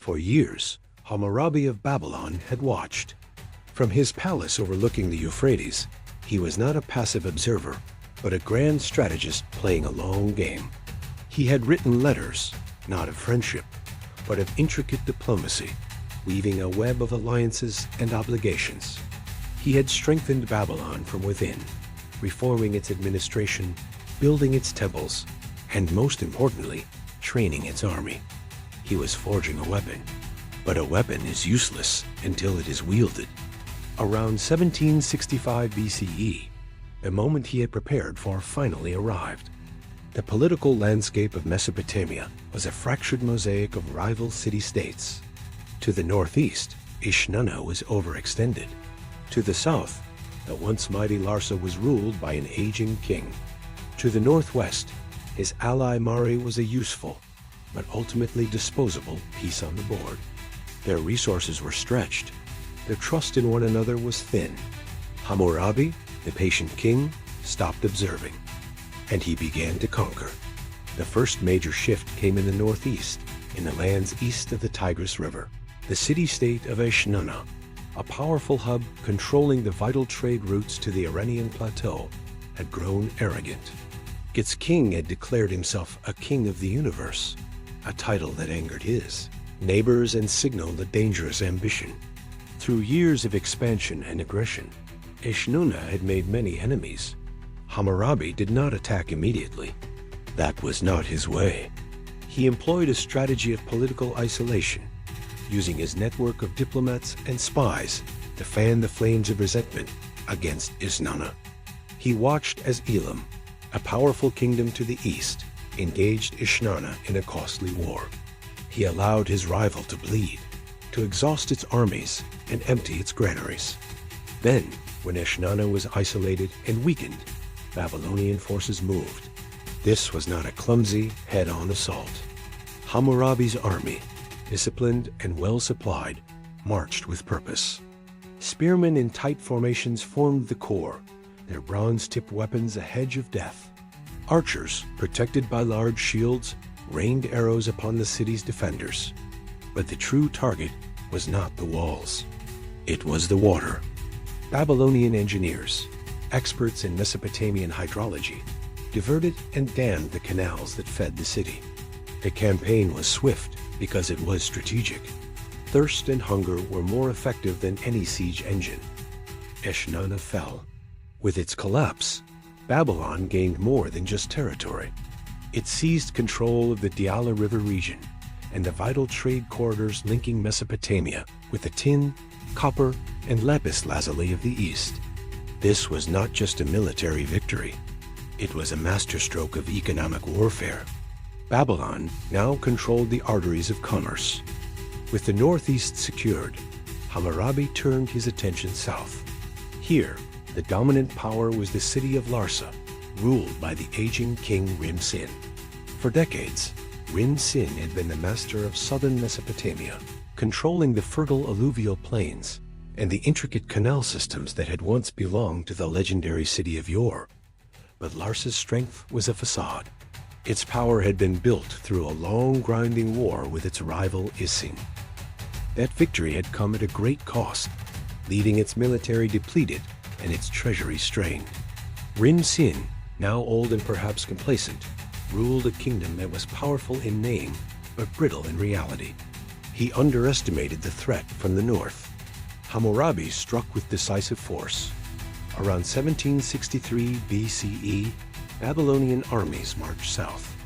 For years, Hammurabi of Babylon had watched. From his palace overlooking the Euphrates, he was not a passive observer, but a grand strategist playing a long game. He had written letters, not of friendship, but of intricate diplomacy, weaving a web of alliances and obligations. He had strengthened Babylon from within, reforming its administration, building its temples, and most importantly, training its army. He was forging a weapon, but a weapon is useless until it is wielded. Around 1765 BCE, the moment he had prepared for finally arrived. The political landscape of Mesopotamia was a fractured mosaic of rival city-states. To the northeast, Eshnunna was overextended. To the south, the once mighty Larsa was ruled by an aging king. To the northwest, his ally Mari was a useful, but ultimately disposable piece on the board. Their resources were stretched. Their trust in one another was thin. Hammurabi, the patient king, stopped observing, and he began to conquer. The first major shift came in the northeast, in the lands east of the Tigris River. The city-state of Eshnunna, a powerful hub controlling the vital trade routes to the Iranian plateau, had grown arrogant. Its king had declared himself a king of the universe, a title that angered his neighbors and signaled a dangerous ambition. Through years of expansion and aggression, Eshnunna had made many enemies. Hammurabi did not attack immediately. That was not his way. He employed a strategy of political isolation, using his network of diplomats and spies to fan the flames of resentment against Eshnunna. He watched as Elam, a powerful kingdom to the east, engaged Eshnunna in a costly war. He allowed his rival to bleed, to exhaust its armies and empty its granaries. Then, when Eshnunna was isolated and weakened, Babylonian forces moved. This was not a clumsy, head-on assault. Hammurabi's army, disciplined and well-supplied, marched with purpose. Spearmen in tight formations formed the core, their bronze-tipped weapons a hedge of death. Archers, protected by large shields, rained arrows upon the city's defenders. But the true target was not the walls. It was the water. Babylonian engineers, experts in Mesopotamian hydrology, diverted and dammed the canals that fed the city. The campaign was swift because it was strategic. Thirst and hunger were more effective than any siege engine. Eshnunna fell. With its collapse, Babylon gained more than just territory. It seized control of the Diyala River region and the vital trade corridors linking Mesopotamia with the tin, copper, and lapis lazuli of the east. This was not just a military victory. It was a masterstroke of economic warfare. Babylon now controlled the arteries of commerce. With the northeast secured, Hammurabi turned his attention south. Here, the dominant power was the city of Larsa, ruled by the aging king Rim-Sin. For decades, Rim-Sin had been the master of southern Mesopotamia, controlling the fertile alluvial plains and the intricate canal systems that had once belonged to the legendary city of yore. But Larsa's strength was a facade. Its power had been built through a long grinding war with its rival Isin. That victory had come at a great cost, leaving its military depleted and its treasury strained. Rim-Sin, now old and perhaps complacent, ruled a kingdom that was powerful in name but brittle in reality. He underestimated the threat from the north. Hammurabi struck with decisive force. Around 1763 BCE, Babylonian armies marched south.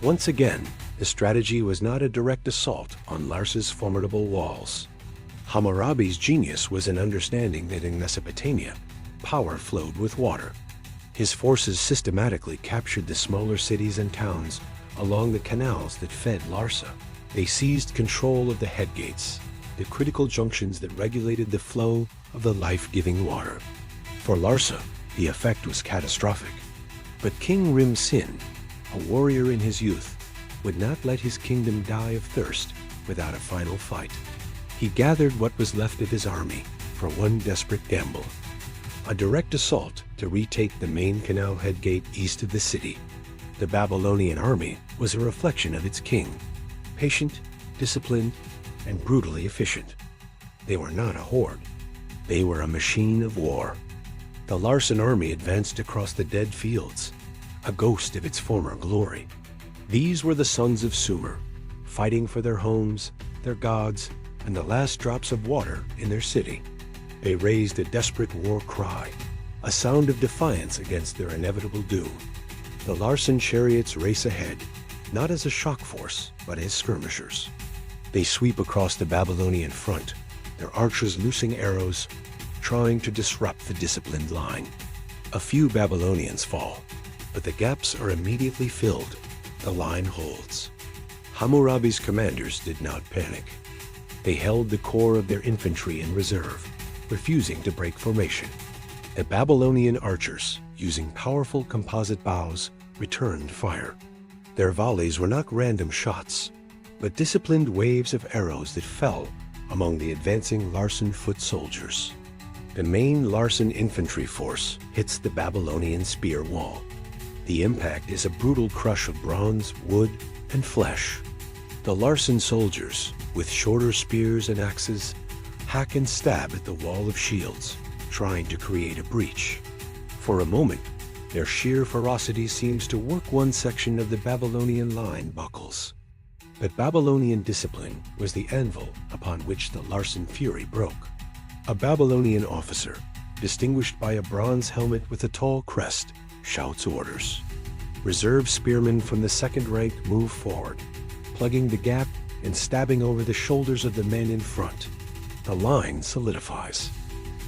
Once again, the strategy was not a direct assault on Larsa's formidable walls. Hammurabi's genius was in understanding that in Mesopotamia, power flowed with water. His forces systematically captured the smaller cities and towns along the canals that fed Larsa. They seized control of the headgates, the critical junctions that regulated the flow of the life-giving water. For Larsa, the effect was catastrophic. But King Rim-Sin, a warrior in his youth, would not let his kingdom die of thirst without a final fight. He gathered what was left of his army for one desperate gamble: a direct assault to retake the main canal headgate east of the city. The Babylonian army was a reflection of its king, patient, disciplined, and brutally efficient. They were not a horde. They were a machine of war. The Larsan army advanced across the dead fields, a ghost of its former glory. These were the sons of Sumer, fighting for their homes, their gods, and the last drops of water in their city. They raised a desperate war cry, a sound of defiance against their inevitable doom. The Larsan chariots race ahead, not as a shock force, but as skirmishers. They sweep across the Babylonian front, their archers loosing arrows, trying to disrupt the disciplined line. A few Babylonians fall, but the gaps are immediately filled. The line holds. Hammurabi's commanders did not panic. They held the core of their infantry in reserve, refusing to break formation. The Babylonian archers, using powerful composite bows, returned fire. Their volleys were not random shots, but disciplined waves of arrows that fell among the advancing Larsan foot soldiers. The main Larsan infantry force hits the Babylonian spear wall. The impact is a brutal crush of bronze, wood, and flesh. The Larsan soldiers, with shorter spears and axes, hack and stab at the wall of shields, trying to create a breach. For a moment, their sheer ferocity seems to work one section of the Babylonian line buckles. But Babylonian discipline was the anvil upon which the Larsan fury broke. A Babylonian officer, distinguished by a bronze helmet with a tall crest, shouts orders. Reserve spearmen from the second rank move forward, plugging the gap and stabbing over the shoulders of the men in front. The line solidifies.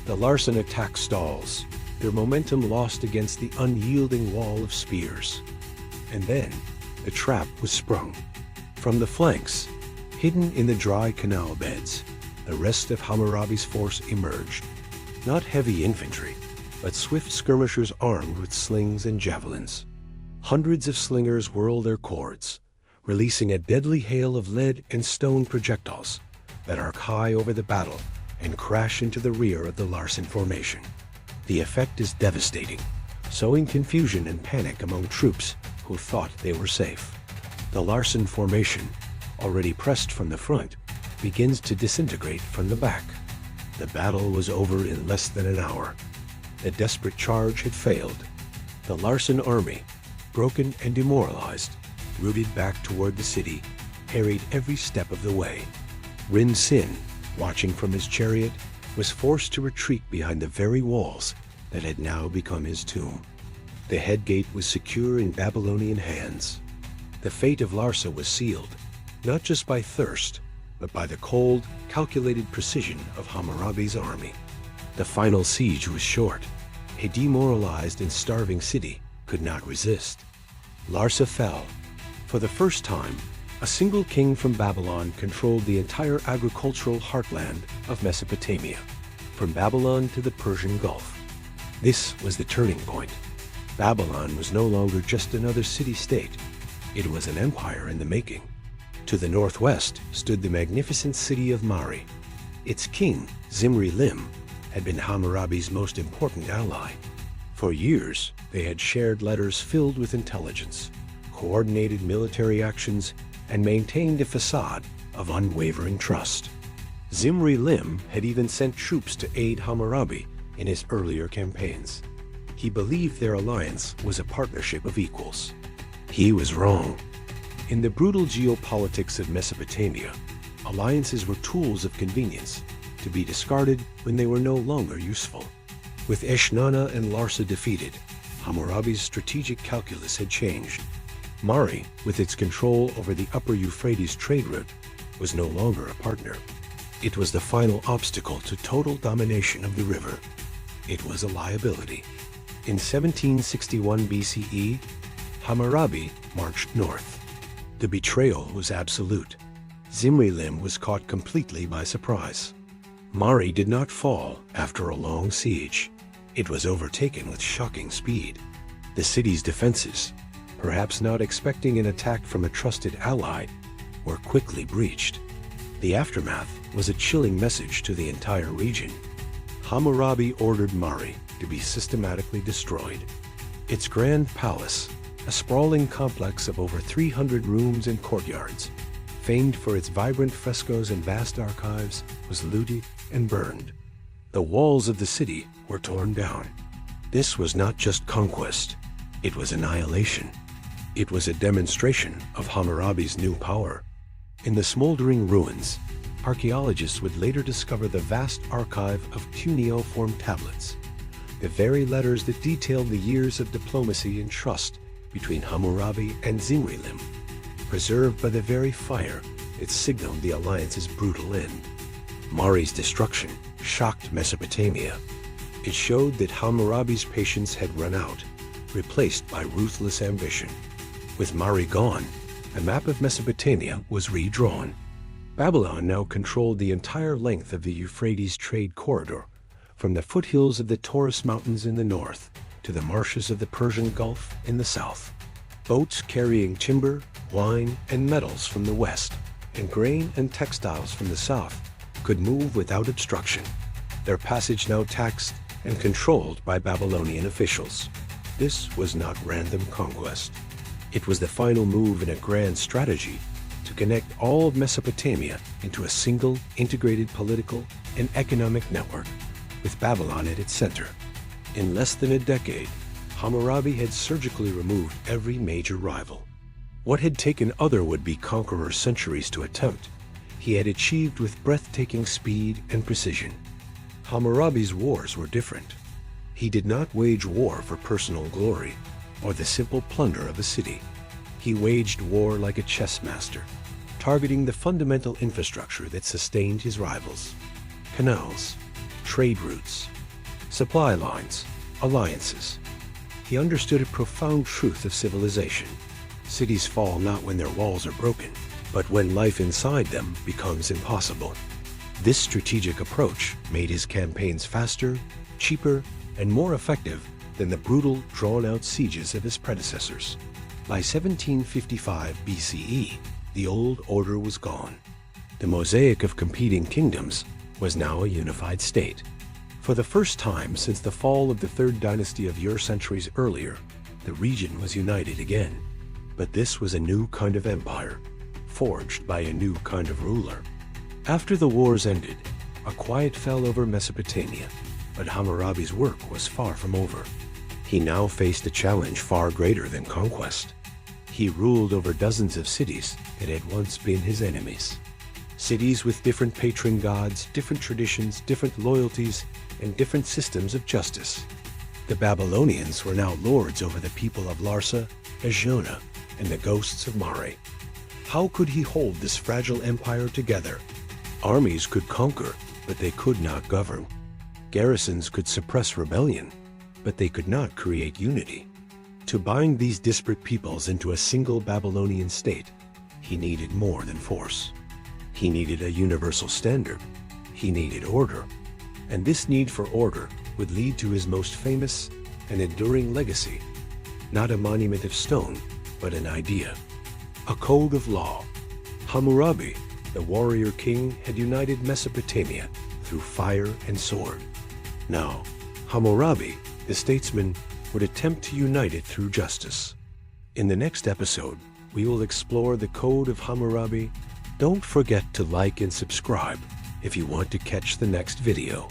The Larsan attack stalls, their momentum lost against the unyielding wall of spears. And then, the trap was sprung. From the flanks, hidden in the dry canal beds, the rest of Hammurabi's force emerged. Not heavy infantry, but swift skirmishers armed with slings and javelins. Hundreds of slingers whirl their cords, releasing a deadly hail of lead and stone projectiles that arc high over the battle and crash into the rear of the Larsan formation. The effect is devastating, sowing confusion and panic among troops who thought they were safe. The Larsan formation, already pressed from the front, begins to disintegrate from the back. The battle was over in less than an hour. The desperate charge had failed. The Larsan army, broken and demoralized, rooted back toward the city, harried every step of the way. Rin Sin, watching from his chariot, was forced to retreat behind the very walls that had now become his tomb. The head gate was secure in Babylonian hands. The fate of Larsa was sealed, not just by thirst, but by the cold, calculated precision of Hammurabi's army. The final siege was short. A demoralized and starving city could not resist. Larsa fell. For the first time, a single king from Babylon controlled the entire agricultural heartland of Mesopotamia, from Babylon to the Persian Gulf. This was the turning point. Babylon was no longer just another city-state. It was an empire in the making. To the northwest stood the magnificent city of Mari. Its king, Zimri-Lim, had been Hammurabi's most important ally. For years, they had shared letters filled with intelligence, coordinated military actions, and maintained a facade of unwavering trust. Zimri-Lim had even sent troops to aid Hammurabi in his earlier campaigns. He believed their alliance was a partnership of equals. He was wrong. In the brutal geopolitics of Mesopotamia, alliances were tools of convenience, to be discarded when they were no longer useful. With Eshnunna and Larsa defeated, Hammurabi's strategic calculus had changed. Mari, with its control over the upper Euphrates trade route, was no longer a partner. It was the final obstacle to total domination of the river. It was a liability. In 1761 BCE, Hammurabi marched north. The betrayal was absolute. Zimri-Lim was caught completely by surprise. Mari did not fall after a long siege. It was overtaken with shocking speed. The city's defenses, perhaps not expecting an attack from a trusted ally, were quickly breached. The aftermath was a chilling message to the entire region. Hammurabi ordered Mari to be systematically destroyed. Its grand palace, a sprawling complex of over 300 rooms and courtyards, famed for its vibrant frescoes and vast archives, was looted and burned. The walls of the city were torn down. This was not just conquest, it was annihilation. It was a demonstration of Hammurabi's new power. In the smoldering ruins, archaeologists would later discover the vast archive of cuneiform tablets, the very letters that detailed the years of diplomacy and trust between Hammurabi and Zimrilim. Preserved by the very fire that signaled the alliance's brutal end. Mari's destruction shocked Mesopotamia. It showed that Hammurabi's patience had run out, replaced by ruthless ambition. With Mari gone, a map of Mesopotamia was redrawn. Babylon now controlled the entire length of the Euphrates trade corridor, from the foothills of the Taurus Mountains in the north to the marshes of the Persian Gulf in the south. Boats carrying timber, wine, and metals from the west, and grain and textiles from the south, could move without obstruction, their passage now taxed and controlled by Babylonian officials. This was not random conquest. It was the final move in a grand strategy to connect all of Mesopotamia into a single, integrated political and economic network, with Babylon at its center. In less than a decade, Hammurabi had surgically removed every major rival. What had taken other would-be conquerors centuries to attempt, he had achieved with breathtaking speed and precision. Hammurabi's wars were different. He did not wage war for personal glory or the simple plunder of a city. He waged war like a chess master, targeting the fundamental infrastructure that sustained his rivals. Canals, trade routes, supply lines, alliances. He understood a profound truth of civilization. Cities fall not when their walls are broken, but when life inside them becomes impossible. This strategic approach made his campaigns faster, cheaper, and more effective than the brutal, drawn-out sieges of his predecessors. By 1755 BCE, the old order was gone. The mosaic of competing kingdoms was now a unified state. For the first time since the fall of the Third Dynasty of Ur centuries earlier, the region was united again. But this was a new kind of empire, forged by a new kind of ruler. After the wars ended, a quiet fell over Mesopotamia, but Hammurabi's work was far from over. He now faced a challenge far greater than conquest. He ruled over dozens of cities that had once been his enemies. Cities with different patron gods, different traditions, different loyalties, and different systems of justice. The Babylonians were now lords over the people of Larsa, Eshnunna, and the ghosts of Mari. How could he hold this fragile empire together? Armies could conquer, but they could not govern. Garrisons could suppress rebellion, but they could not create unity. To bind these disparate peoples into a single Babylonian state, he needed more than force. He needed a universal standard. He needed order. And this need for order would lead to his most famous and enduring legacy. Not a monument of stone, but an idea. A code of law. Hammurabi, the warrior king, had united Mesopotamia through fire and sword. Now, Hammurabi, the statesman, would attempt to unite it through justice. In the next episode, we will explore the Code of Hammurabi. Don't forget to like and subscribe if you want to catch the next video.